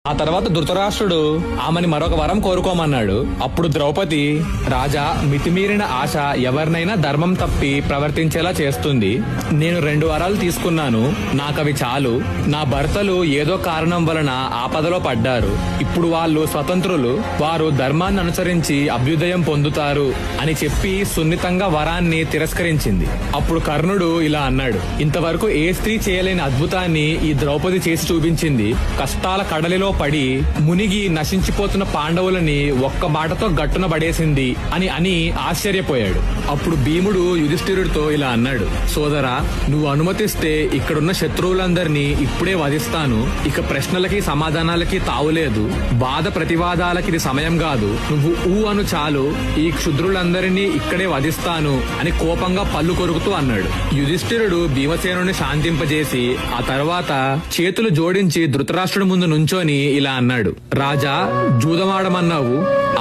ఆ తర్వాత ధృతరాష్ట్రుడు ఆమెని మరొక వరం కోరుకోమన్నాడు. అప్పుడు ద్రౌపది, రాజా, మితిమీరిన ఆశ ఎవరినైనా ధర్మం తప్పి ప్రవర్తించేలా చేస్తుంది. నేను 2 వరాలు తీసుకున్నాను, నాకవి చాలు. నా భర్తలు ఏదో కారణం వలన ఆపదలో పడ్డారు. ఇప్పుడు వాళ్ళు స్వతంత్రులు, వారు ధర్మాన్ని అనుసరించి అభ్యుదయం పొందుతారు అని చెప్పి సున్నితంగా వరాన్ని తిరస్కరించింది. అప్పుడు కర్ణుడు ఇలా అన్నాడు, ఇంతవరకు ఏ స్త్రీ చేయలేని అద్భుతాన్ని ఈ ద్రౌపది చేసి చూపించింది. కష్టాల కడలిలో పడి మునిగి నశించిపోతున్న పాండవులని ఒక్క మాటతో గట్టున పడేసింది అని ఆశ్చర్యపోయాడు. అప్పుడు భీముడు యుధిష్ఠిరుడితో ఇలా అన్నాడు, సోదరా, నువ్వు అనుమతిస్తే ఇక్కడున్న శత్రువులందరినీ ఇప్పుడే వధిస్తాను. ఇక ప్రశ్నలకి సమాధానాలకి తావులేదు, వాద ప్రతివాదాలకి ఇది సమయం కాదు. నువ్వు అను చాలు, ఈ క్షుద్రులందరినీ ఇక్కడే వధిస్తాను అని కోపంగా పళ్ళు కొరుకుతూ అన్నాడు. యుధిష్ఠిరుడు భీమసేనుని శాంతింపజేసి ఆ తర్వాత చేతులు జోడించి ధృతరాష్ట్రుడి ముందు నుంచొని ఇలా అన్నాడు, రాజా, జూదమాడమన్నావు,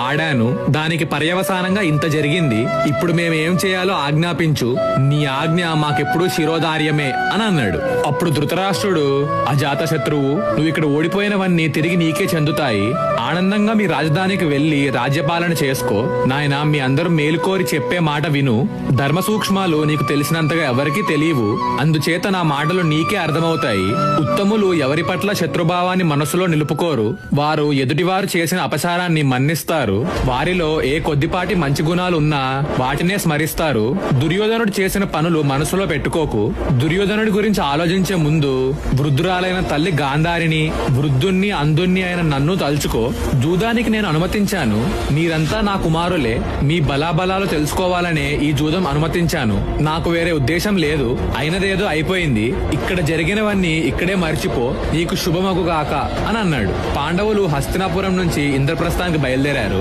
ఆడాను. దానికి పర్యవసానంగా ఇంత జరిగింది. ఇప్పుడు మేమేం చేయాలో ఆజ్ఞాపించు. నీ ఆజ్ఞ మాకెప్పుడూ శిరోధార్యమే అని అన్నాడు. అప్పుడు ధృతరాష్ట్రుడు, అజాత శత్రువు, నువ్వు ఇక్కడ ఓడిపోయినవన్నీ తిరిగి నీకే చెందుతాయి. ఆనందంగా మీ రాజధానికి వెళ్లి రాజ్యపాలన చేసుకో. నాయన, మీ అందరూ మేలుకోరి చెప్పే మాట విను. ధర్మ సూక్ష్మాలు నీకు తెలిసినంతగా ఎవరికీ తెలియవు. అందుచేత నా మాటలు నీకే అర్థమవుతాయి. ఉత్తములు ఎవరి పట్ల శత్రుభావాన్ని మనసులో నిలుపుకోరు. వారు ఎదుటివారు చేసిన అపచారాన్ని మన్నిస్తారు. వారిలో ఏ కొద్దిపాటి మంచి గుణాలు ఉన్నా వాటినే స్మరిస్తారు. దుర్యోధనుడు చేసిన పనులు మనసులో పెట్టుకోకు. దుర్యోధనుడి గురించి ఆలోచించే ముందు వృద్ధురాలైన తల్లి గాంధారిని, వృద్ధుణ్ణి అంధుణ్ణి అయిన నన్ను తలుచుకో. జూదానికి నేను అనుమతించాను. మీరంతా నా కుమారులే. మీ బలాబలాలు తెలుసుకోవాలనే ఈ జూదం అనుమతించాను. నాకు వేరే ఉద్దేశం లేదు. అయినదేదో అయిపోయింది. ఇక్కడ జరిగినవన్నీ ఇక్కడే మర్చిపో. నీకు శుభమగుగాక అని అన్నాడు. పాండవులు హస్తినాపురం నుంచి ఇంద్రప్రస్థానికి బయలుదేరారు.